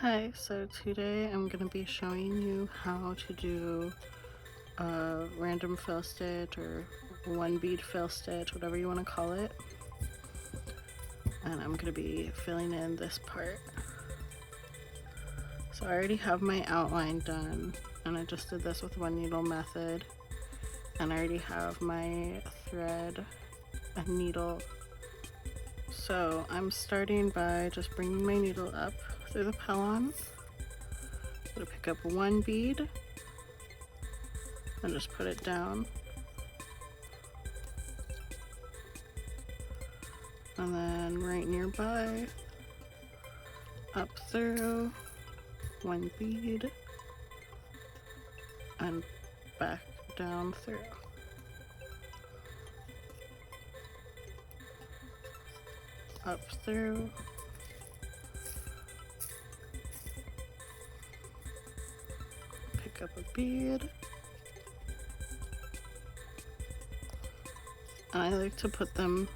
Hi, so today I'm going to be showing you how to do a random fill stitch or one bead fill stitch, whatever you want to call it. And I'm going to be filling in this part. So I already have my outline done, and I just did this with one needle method. And I already have my thread and needle. So I'm starting by just bringing my needle up through the pellon. I'm going to pick up one bead and just put it down. And then right nearby, up through, one bead, and back down through. Up through, pick up a bead, and I like to put them,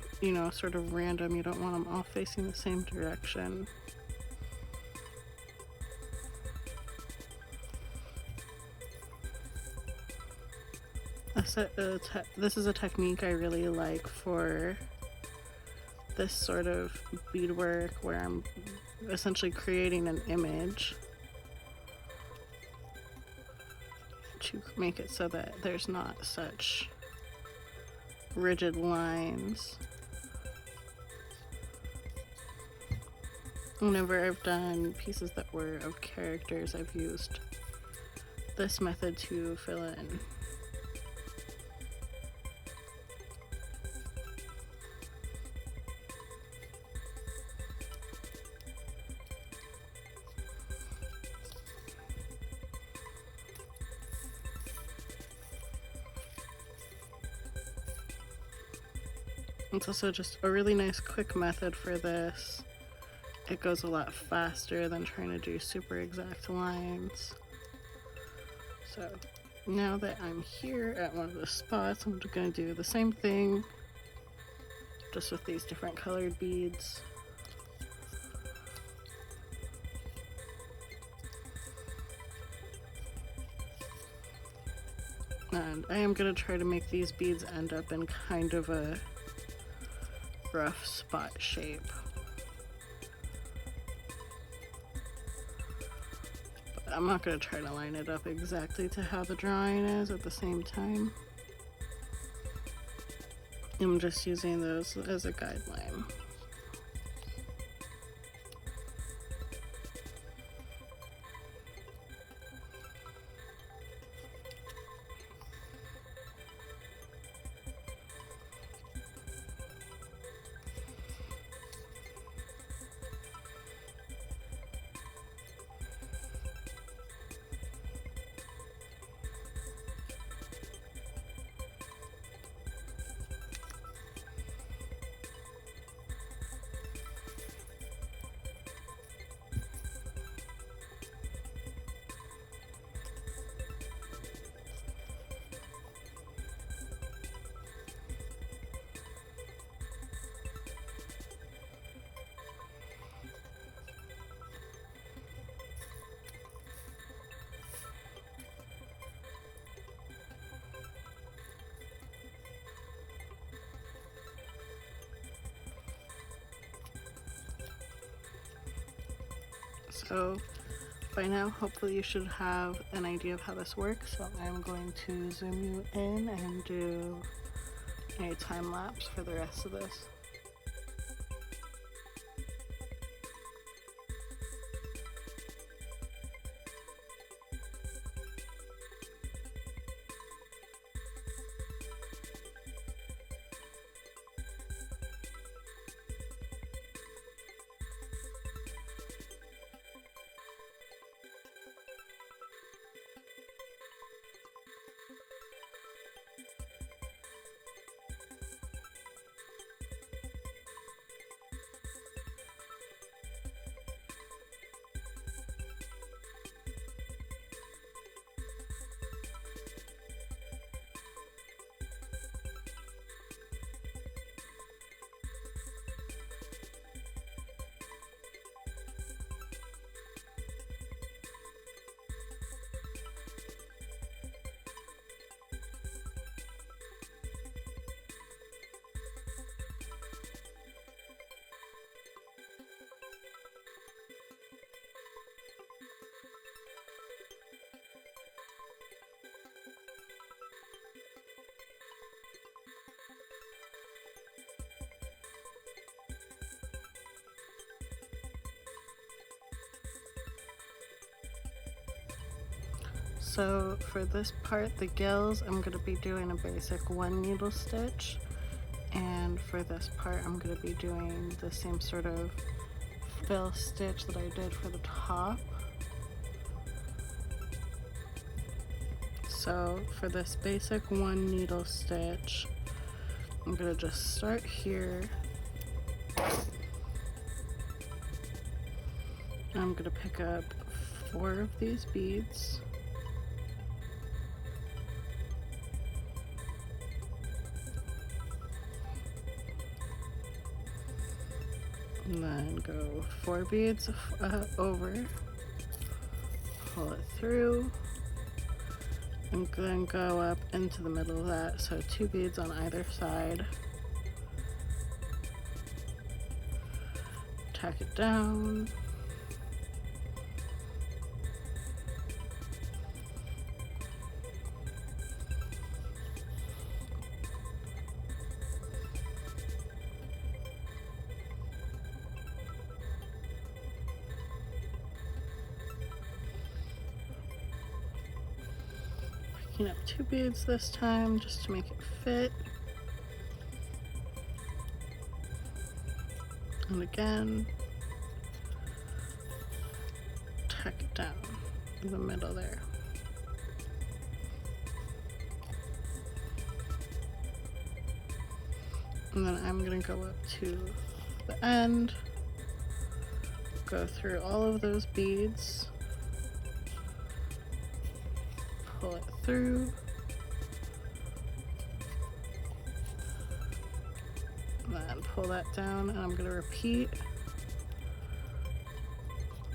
sort of random. You don't want them all facing the same direction. This is a technique I really like for this sort of beadwork where I'm essentially creating an image to make it so that there's not such rigid lines. Whenever I've done pieces that were of characters, I've used this method to fill in. It's also just a really nice quick method for this. It goes a lot faster than trying to do super exact lines. So now that I'm here at one of the spots, I'm going to do the same thing, just with these different colored beads. And I am going to try to make these beads end up in kind of a rough spot shape. But I'm not going to try to line it up exactly to how the drawing is at the same time. I'm just using those as a guideline. So by now, hopefully you should have an idea of how this works. So I'm going to zoom you in and do a time lapse for the rest of this. So for this part, the gills, I'm going to be doing a basic 1 needle stitch, and for this part I'm going to be doing the same sort of fill stitch that I did for the top. So for this basic 1 needle stitch, I'm going to just start here. I'm going to pick up 4 of these beads. And then go 4 beads over, pull it through, and then go up into the middle of that, so 2 beads on either side. Tack it down. Picking up 2 beads this time just to make it fit. And again, tack it down in the middle there. And then I'm going to go up to the end, go through all of those beads, pull it through, and then pull that down, and I'm going to repeat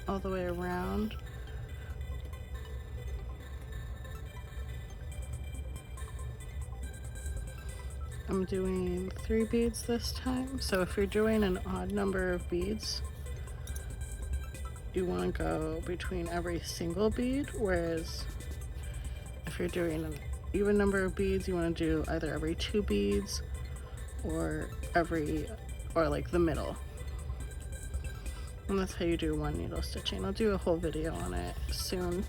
all the way around. I'm doing 3 beads this time, so if you're doing an odd number of beads, you want to go between every single bead, whereas if you're doing an even number of beads, you want to do either every 2 beads or like the middle. And that's how you do 1 needle stitching. I'll do a whole video on it soon.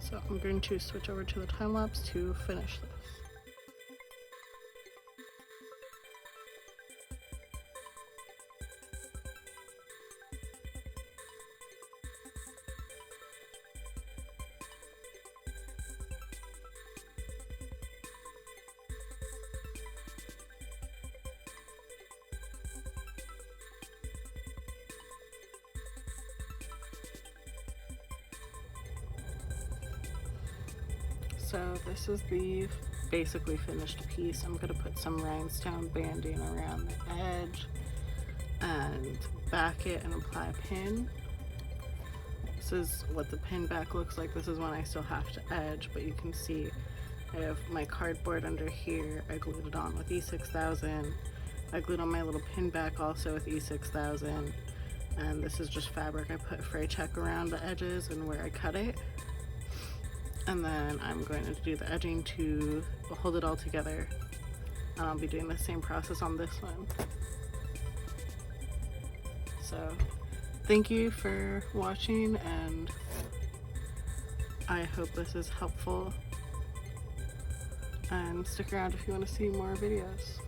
So I'm going to switch over to the time lapse to finish this. So this is the basically finished piece. I'm going to put some rhinestone banding around the edge and back it and apply a pin. This is what the pin back looks like. This is when I still have to edge, but you can see I have my cardboard under here. I glued it on with E6000. I glued on my little pin back also with E6000. And this is just fabric. I put fray check around the edges and where I cut it. And then I'm going to do the edging to hold it all together. And I'll be doing the same process on this one. So thank you for watching, and I hope this is helpful. And stick around if you want to see more videos.